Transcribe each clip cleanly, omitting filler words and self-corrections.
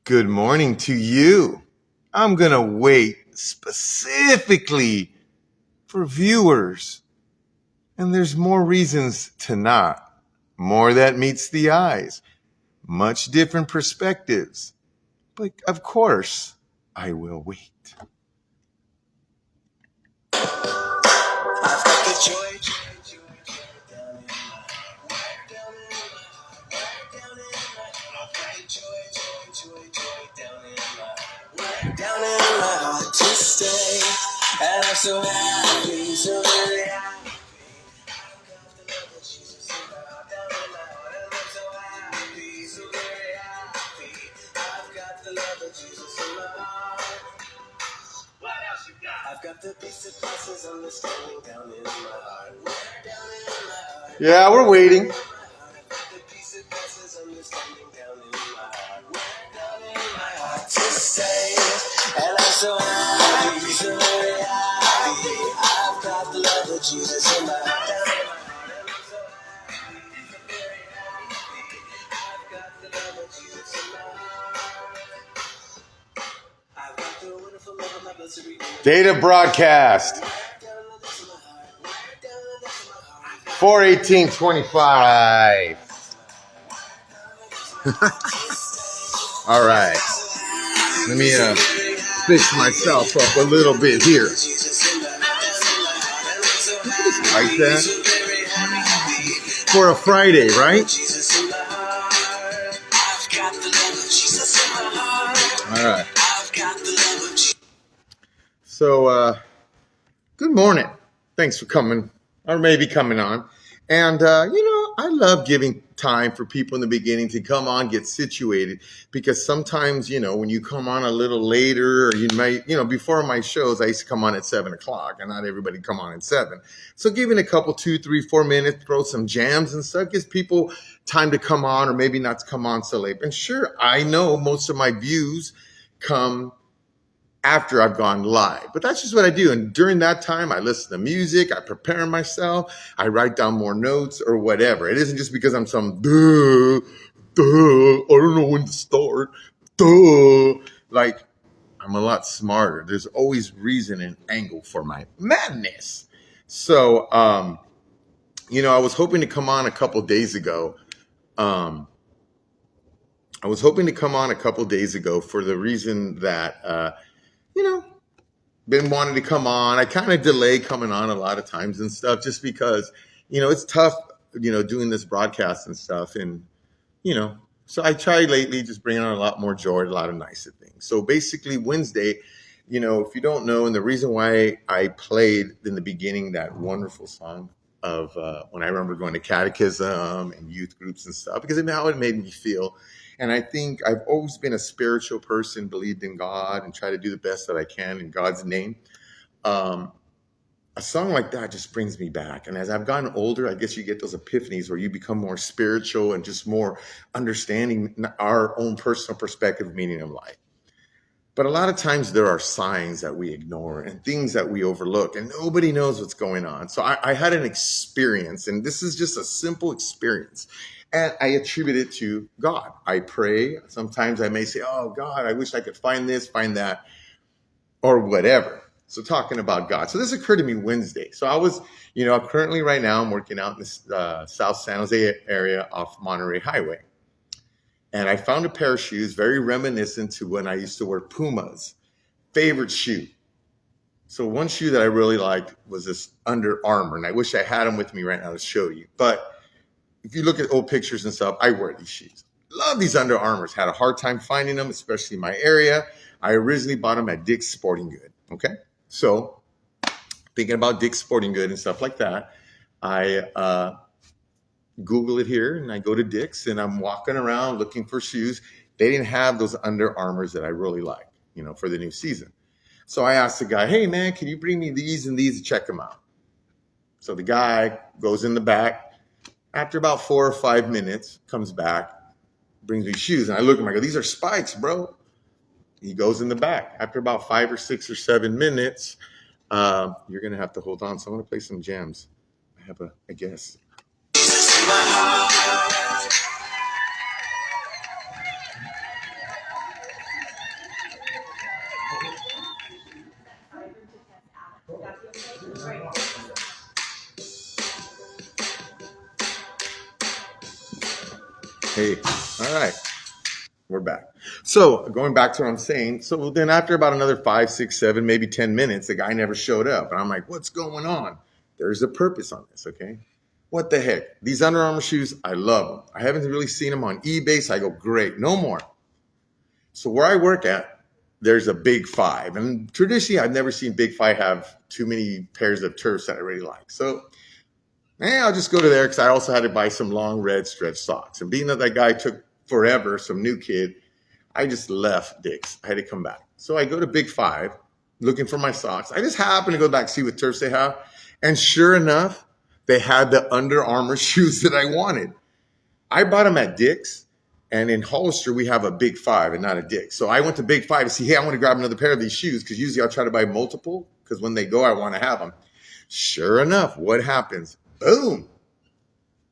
Good morning to you. I'm going to wait specifically for viewers. And there's more reasons to not. More that meets the eyes. Much different perspectives. But of course, I will wait. I've got the joy down in my heart to stay, and I'm so happy, so very happy. I've got the love of Jesus in my heart, down in my heart, and I'm so happy, so very happy. I've got the love of Jesus in my heart. What else you got? I've got the peace that passes understanding down in my heart. Down in my heart. Yeah, we're waiting. To say, and I'm so happy, so very happy. I've got the love of Jesus in my heart. I've got the love of Jesus in my heart. I've got the wonderful love of my blessed Redeemer. Data broadcast. 4/18/25. All right. Let me fix myself up a little bit here. Like that. For a Friday, right? All right. So, good morning. Thanks for coming, or maybe coming on. And, I love giving time for people in the beginning to come on, get situated, because sometimes, when you come on a little later, or you might, before my shows, I used to come on at 7 o'clock, and not everybody come on at 7. So giving a couple, 2, 3, 4 minutes, throw some jams and stuff, gives people time to come on, or maybe not to come on so late. And sure, I know most of my views come after I've gone live. But that's just what I do. And during that time, I listen to music, I prepare myself, I write down more notes or whatever. It isn't just because I'm some, I don't know when to start, Like, I'm a lot smarter. There's always reason and angle for my madness. So, I was hoping to come on a couple days ago. For the reason that, been wanting to come on. I kind of delay coming on a lot of times and stuff just because, it's tough, doing this broadcast and stuff. And, so I tried lately just bringing on a lot more joy, a lot of nicer things. So basically Wednesday, if you don't know, and the reason why I played in the beginning that wonderful song of when I remember going to catechism and youth groups and stuff, because how it made me feel. And I think I've always been a spiritual person, believed in God, and try to do the best that I can in God's name. A song like that just brings me back. And as I've gotten older, I guess you get those epiphanies where you become more spiritual and just more understanding our own personal perspective, meaning of life. But a lot of times there are signs that we ignore and things that we overlook, and nobody knows what's going on. So I had an experience, and this is just a simple experience. And I attribute it to God. I pray. Sometimes I may say, oh, God, I wish I could find this, find that, or whatever. So talking about God. So this occurred to me Wednesday. So I was, currently right now I'm working out in the South San Jose area off Monterey Highway. And I found a pair of shoes very reminiscent to when I used to wear Pumas. Favorite shoe. So one shoe that I really liked was this Under Armour. And I wish I had them with me right now to show you. But if you look at old pictures and stuff, I wear these shoes. Love these Under Armours. Had a hard time finding them, especially in my area. I originally bought them at Dick's Sporting Good. Okay. So thinking about Dick's Sporting Good and stuff like that, I Google it here and I go to Dick's and I'm walking around looking for shoes. They didn't have those Under Armours that I really like, for the new season. So I asked the guy, hey man, can you bring me these and these to check them out? So the guy goes in the back. After about 4 or 5 minutes, comes back, brings me shoes. And I look at him, I go, these are spikes, bro. He goes in the back. After about 5 or 6 or 7 minutes, you're going to have to hold on. So I'm going to play some jams. I have a guess. Hey, all right, we're back. So going back to what I'm saying, so then after about another 5, 6, 7, maybe 10 minutes, the guy never showed up. And I'm like, what's going on? There's a purpose on this, okay? What the heck? These Under Armour shoes, I love them. I haven't really seen them on eBay, so I go, great, no more. So where I work at, there's a Big Five. And traditionally, I've never seen Big Five have too many pairs of turfs that I really like. So I'll just go to there because I also had to buy some long red stretch socks. And being that guy took forever, some new kid, I just left Dick's. I had to come back. So I go to Big Five looking for my socks. I just happen to go back see what turfs they have. And sure enough, they had the Under Armour shoes that I wanted. I bought them at Dick's. And in Hollister, we have a Big Five and not a Dick's. So I went to Big Five to see, hey, I want to grab another pair of these shoes because usually I'll try to buy multiple because when they go, I want to have them. Sure enough, what happens? Boom.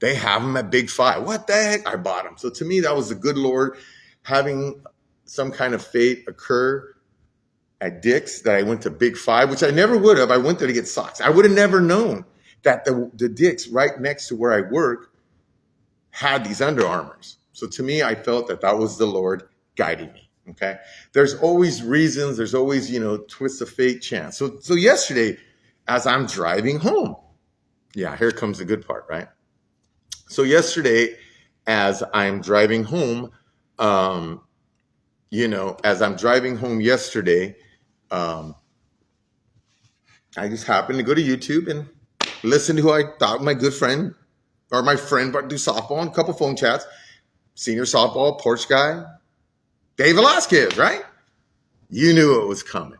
They have them at Big Five. What the heck? I bought them. So to me, that was the good Lord having some kind of fate occur at Dick's that I went to Big Five, which I never would have. I went there to get socks. I would have never known that the Dick's right next to where I work had these Under Armours. So to me, I felt that was the Lord guiding me. Okay. There's always reasons. There's always, twists of fate, chance. So yesterday, as I'm driving home, yeah, here comes the good part, right? So yesterday, as I'm driving home, I just happened to go to YouTube and listen to who I thought my good friend or my friend, but do softball and a couple phone chats. Senior softball, Porch guy, Dave Velasquez, right? You knew it was coming.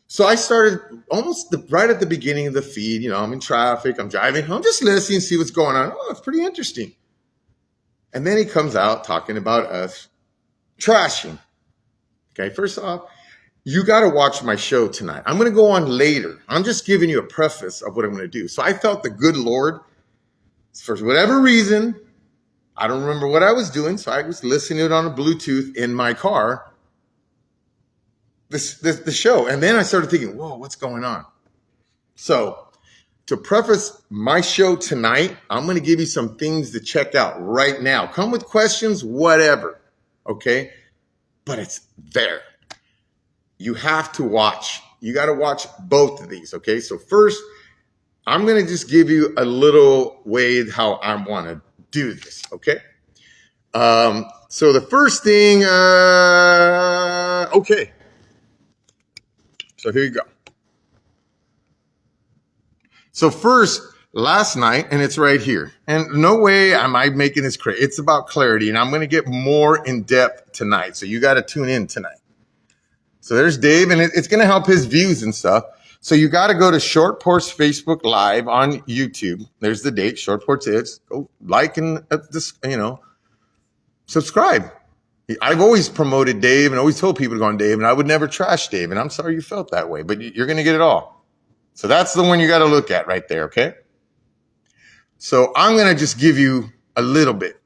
So I started almost right at the beginning of the feed. I'm in traffic. I'm driving home, just listening, see what's going on. Oh, it's pretty interesting. And then he comes out talking about us trashing. Okay, first off, you got to watch my show tonight. I'm going to go on later. I'm just giving you a preface of what I'm going to do. So I felt the good Lord, for whatever reason, I don't remember what I was doing, so I was listening to it on a Bluetooth in my car, the show. And then I started thinking, whoa, what's going on? So to preface my show tonight, I'm going to give you some things to check out right now. Come with questions, whatever, okay? But it's there. You have to watch. You got to watch both of these, okay? So first, I'm going to just give you a little way how I want to do this, okay? So the first thing, okay. So here you go. So first, last night, and it's right here. And no way am I making this crazy. It's about clarity, and I'm going to get more in depth tonight. So you got to tune in tonight. So there's Dave, and it's going to help his views and stuff. So you got to go to Short Porch Facebook Live on YouTube. There's the date, Short Porch is. Go like and subscribe. I've always promoted Dave and always told people to go on Dave, and I would never trash Dave. And I'm sorry you felt that way, but you're going to get it all. So that's the one you got to look at right there, okay? So I'm going to just give you a little bit,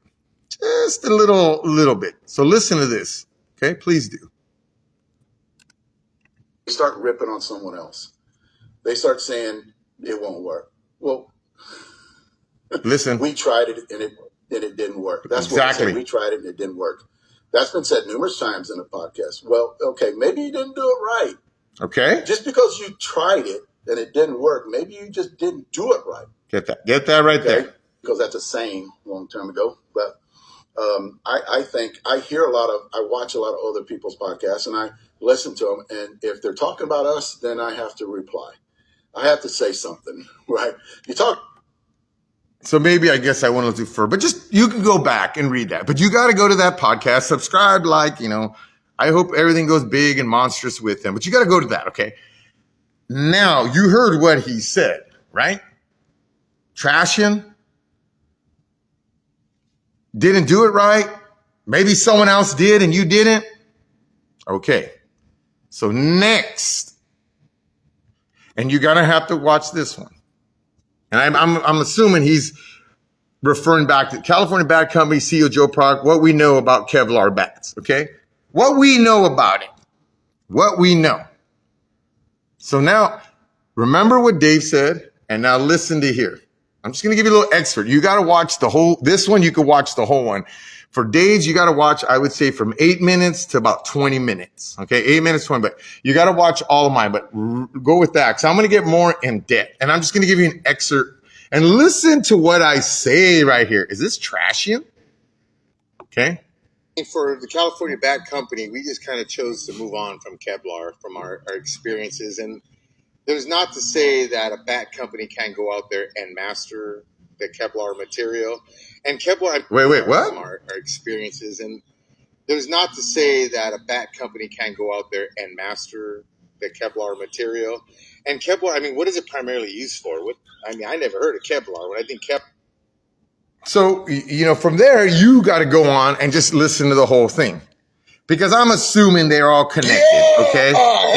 just a little bit. So listen to this, okay? Please do. They start ripping on someone else. They start saying it won't work. Well, listen. We tried it and it didn't work. That's exactly what we tried it and it didn't work. That's been said numerous times in the podcast. Well, okay, maybe you didn't do it right. Okay. Just because you tried it and it didn't work, maybe you just didn't do it right. Get that right there. Because that's a saying a long time ago. But I think I watch a lot of other people's podcasts and I listen to them. And if they're talking about us, then I have to reply. I have to say something, right? So maybe I guess I want to do fur, but just you can go back and read that. But you got to go to that podcast, subscribe, I hope everything goes big and monstrous with them. But you got to go to that, okay? Now, you heard what he said, right? Trashing. Didn't do it right. Maybe someone else did and you didn't. Okay. So next. And you're going to have to watch this one. And I'm assuming he's referring back to California Bat Company CEO Joe Prock, what we know about Kevlar bats, okay? What we know about it. What we know. So now, remember what Dave said, and now listen to here. I'm just going to give you a little excerpt. You got to watch this one, you could watch the whole one. For Dave's, you got to watch, I would say, from 8 minutes to about 20 minutes. Okay, 8 minutes, 20, but you got to watch all of mine, but go with that. Because I'm going to get more in depth. And I'm just going to give you an excerpt. And listen to what I say right here. Is this trashing? Okay. For the California Bat Company, we just kind of chose to move on from Kevlar, from our experiences. And there's not to say that a bat company can't go out there and master the Kevlar material. And Kevlar, wait, what? From our experiences. And there's not to say that a bat company can't go out there and master the Kevlar material. And Kevlar, I mean, what is it primarily used for? I never heard of Kevlar. When I think Kevlar. So, from there, you got to go on and just listen to the whole thing. Because I'm assuming they're all connected, okay,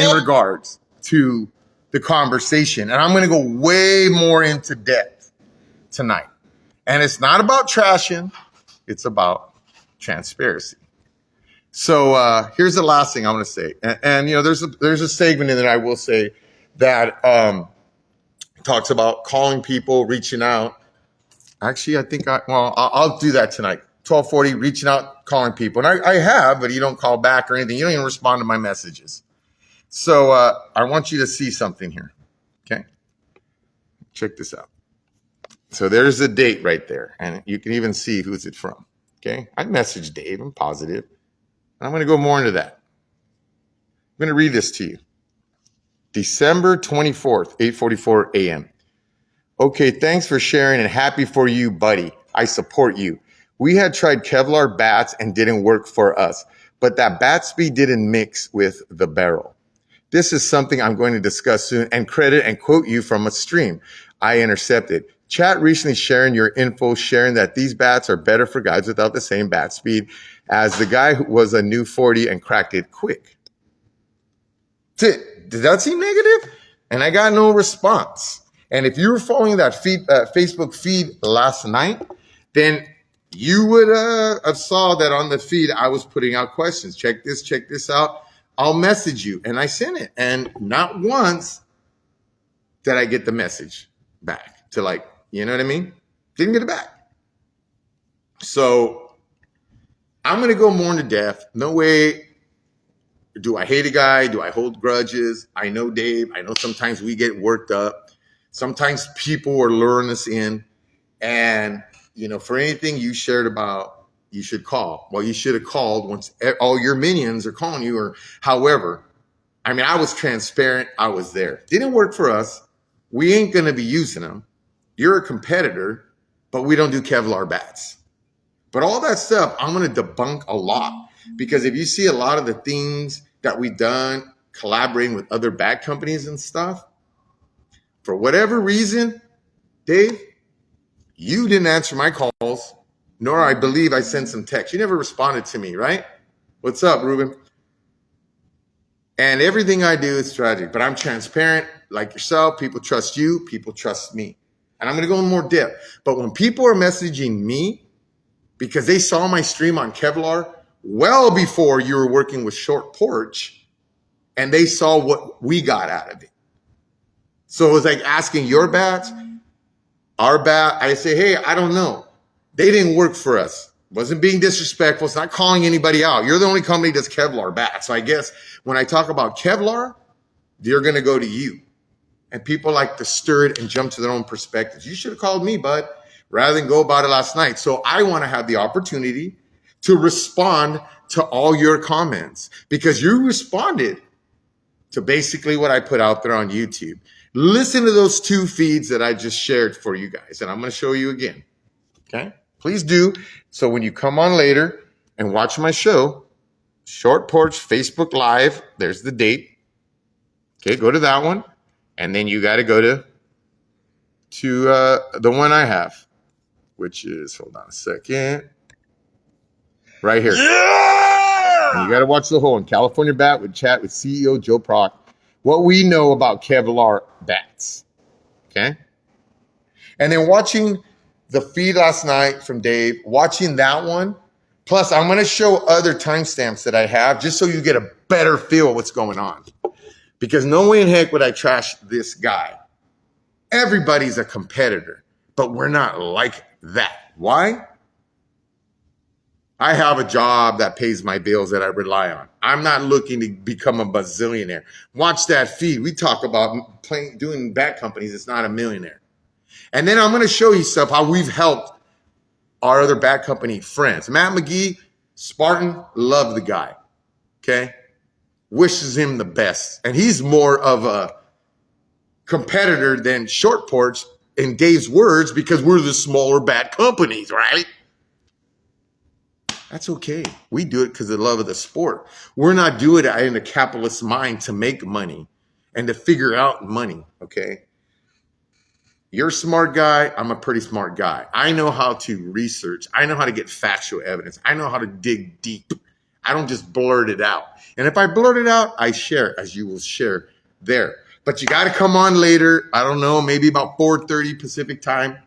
in regards to the conversation. And I'm going to go way more into depth tonight. And it's not about trashing. It's about transparency. So here's the last thing I want to say. And there's a segment in there I will say that talks about calling people, reaching out. Actually, I think I'll do that tonight. 12:40, reaching out, calling people. And I have, but you don't call back or anything. You don't even respond to my messages. So I want you to see something here. Okay? Check this out. So there's the date right there. And you can even see who's it from. Okay? I messaged Dave. I'm positive. I'm going to go more into that. I'm going to read this to you. December 24th, 8:44 a.m. Okay, thanks for sharing and happy for you, buddy. I support you. We had tried Kevlar bats and didn't work for us, but that bat speed didn't mix with the barrel. This is something I'm going to discuss soon and credit and quote you from a stream I intercepted. Chat recently sharing your info, sharing that these bats are better for guys without the same bat speed as the guy who was a new 40 and cracked it quick. Did that seem negative? And I got no response. And if you were following that Facebook feed last night, then you would have saw that on the feed I was putting out questions. Check this out. I'll message you. And I sent it. And not once did I get the message back to you know what I mean? Didn't get it back. So I'm going to go more into depth. No way do I hate a guy. Do I hold grudges? I know Dave. I know sometimes we get worked up. Sometimes people are luring us in. And, for anything you shared about, you should call. Well, you should have called once all your minions are calling you or however. I mean, I was transparent. I was there. Didn't work for us. We ain't going to be using them. You're a competitor, but we don't do Kevlar bats. But all that stuff, I'm going to debunk a lot. Because if you see a lot of the things that we've done, collaborating with other bat companies and stuff, for whatever reason, Dave, you didn't answer my calls, nor I believe I sent some text. You never responded to me, right? What's up, Ruben? And everything I do is tragic, but I'm transparent like yourself. People trust you. People trust me. And I'm going to go in more depth. But when people are messaging me because they saw my stream on Kevlar well before you were working with Short Porch and they saw what we got out of it. So it was like asking your bats, our bat. I say, hey, I don't know. They didn't work for us. Wasn't being disrespectful. It's not calling anybody out. You're the only company that's Kevlar bats. So I guess when I talk about Kevlar, they're going to go to you. And people like to stir it and jump to their own perspectives. You should have called me, bud, rather than go about it last night. So I want to have the opportunity to respond to all your comments because you responded to basically what I put out there on YouTube. Listen to those 2 feeds that I just shared for you guys. And I'm going to show you again. Okay? Please do. So when you come on later and watch my show, Short Porch Facebook Live, there's the date. Okay, go to that one. And then you got to go to the one I have, which is, hold on a second, right here. Yeah! And you got to watch the whole one. California Bat would chat with CEO Joe Prock. What we know about Kevlar bats. Okay? And then watching the feed last night from Dave, watching that one. Plus, I'm going to show other timestamps that I have just so you get a better feel of what's going on. Because no way in heck would I trash this guy. Everybody's a competitor. but we're not like that. Why? I have a job that pays my bills that I rely on. I'm not looking to become a bazillionaire. Watch that feed. We talk about doing bad companies. It's not a millionaire. And then I'm going to show you stuff, how we've helped our other bad company friends. Matt McGee, Spartan, love the guy. Okay? Wishes him the best. And he's more of a competitor than Short Porch in Dave's words because we're the smaller bad companies, right? That's okay. We do it because of the love of the sport. We're not doing it in a capitalist mind to make money and to figure out money, okay? You're a smart guy. I'm a pretty smart guy. I know how to research. I know how to get factual evidence. I know how to dig deep. I don't just blurt it out. And if I blurt it out, I share it, as you will share there. But you got to come on later. I don't know, maybe about 4:30 Pacific time,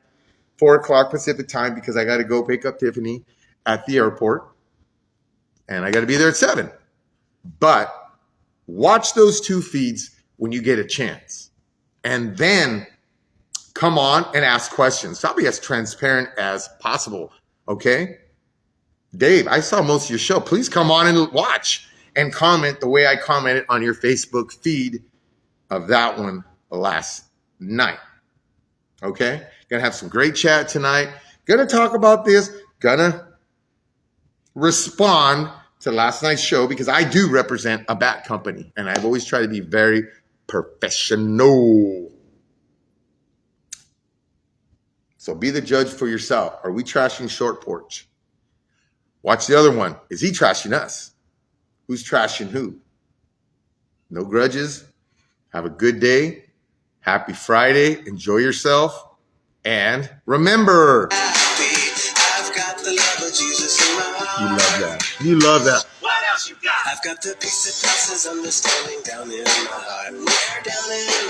4 o'clock Pacific time, because I got to go pick up Tiffany at the airport. And I got to be there at 7. But watch those 2 feeds when you get a chance. And then come on and ask questions. I'll be as transparent as possible, okay? Dave, I saw most of your show. Please come on and watch and comment the way I commented on your Facebook feed of that one last night, okay? Gonna have some great chat tonight. Gonna talk about this. Gonna respond to last night's show because I do represent a bat company and I've always tried to be very professional. So be the judge for yourself. Are we trashing Short Porch? Watch the other one. Is he trashing us? Who's trashing who? No grudges. Have a good day. Happy Friday. Enjoy yourself. And remember. I've got the love of Jesus in my heart. You love that. You love that. What else you got? I've got the peace that passes understanding down in my heart. Where down in